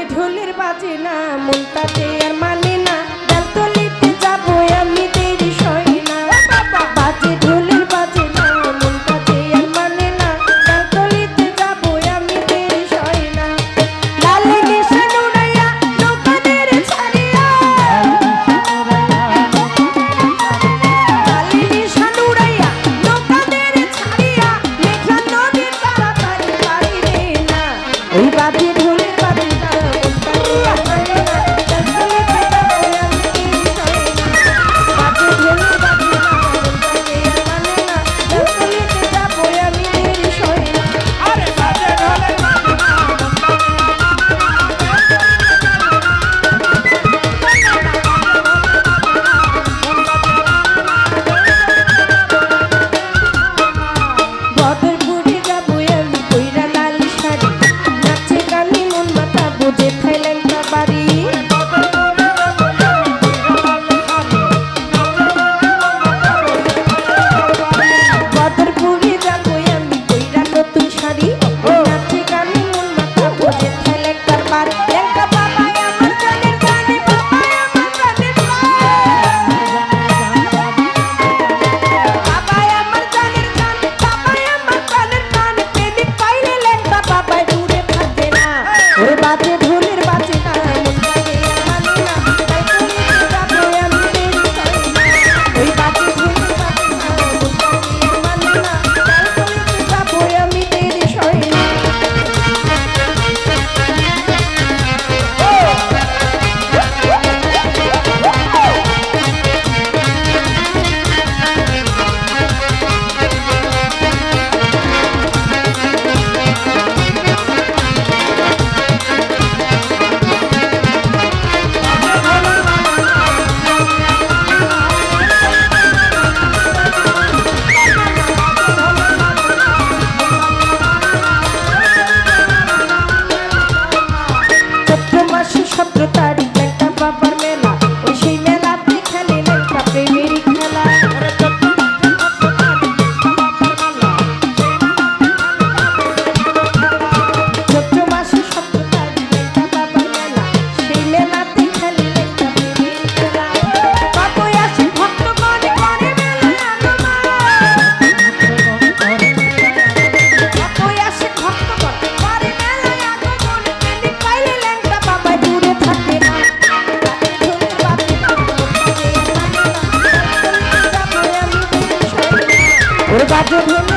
বাজে ঢোলের বাজে না মনটাতে আর মানে না ডালতলিতে যাবো আমি দেরি সই না বাজে ঢোলের বাজে না মনটাতে আর মানে না ডালতলিতে যাবো আমি দেরি সই না লালে নিশান উড়াইয়া নৌকাদের ছাড়িয়া লালে নিশান উড়াইয়া নৌকাদের ছাড়িয়া মেঘলা নদীর তাড়াতাড়ি পারি রে না ওই বাজে ঢোলের বাজে না মনটাতে আর মানে না ডালতলিতে যাবো আমি দেরি সই না বাজে ঢোলের বাজে না মনটাতে আর মানে না ডালতলিতে যাবো আমি দেরি সই না আরে বাজে ঢোলের বাজে না বদরপুরে যাবো আমি কইরা লাল শাড়ি নাচে গানে মন মাথা বুঝে খাইলেন না বাড়ি বদরপুরে যাবো আমি কইরা নতুন শাড়ি নাচে গানে মন মাথা বুঝে খাইলেন না বাড়ি লেঙ্কা বাবাই আমার জানের জানে বাবাই আমার জানের বাবাই আমার জানের জান বাবাই আমার জানের জান প্রেমিক পাইলে লেঙ্কা বাবাই দূরে থাকবে না ওরে বাজে ঢোলের বাজে না মনটাকে আর মানে না তাই কলিতে যাবো আমি দেরি সই না ওই বাজে ঢোলের বাজে না মনটাকে আর মানে না তাই কলিতে যাবো আমি দেরি সই না চৈত্র মাসে 17 তারিখ লেঙ্কা বাবার মেলা ওই সেই মেলাতে খেলে লেঙ্কা প্রেমেরই খেলা চৈত্র মাসে 17 তারিখ লেঙ্কা বাবার মেলা সেই মেলাতে খেলে লেঙ্কা প্রেমেরই খেলা কতই আসে ভক্তগণ করে মেলায় আগমন কতই আসে ভক্তগণ করে মেলায় আগমন প্রেমিক পাইলে লেঙ্কা বাবা দূরে থাকে না ঢোলের বাজে না মনটাকে আর মানে না ডালতলিতে যাবো আমি দেরি সই না ওর বাজে ঢোল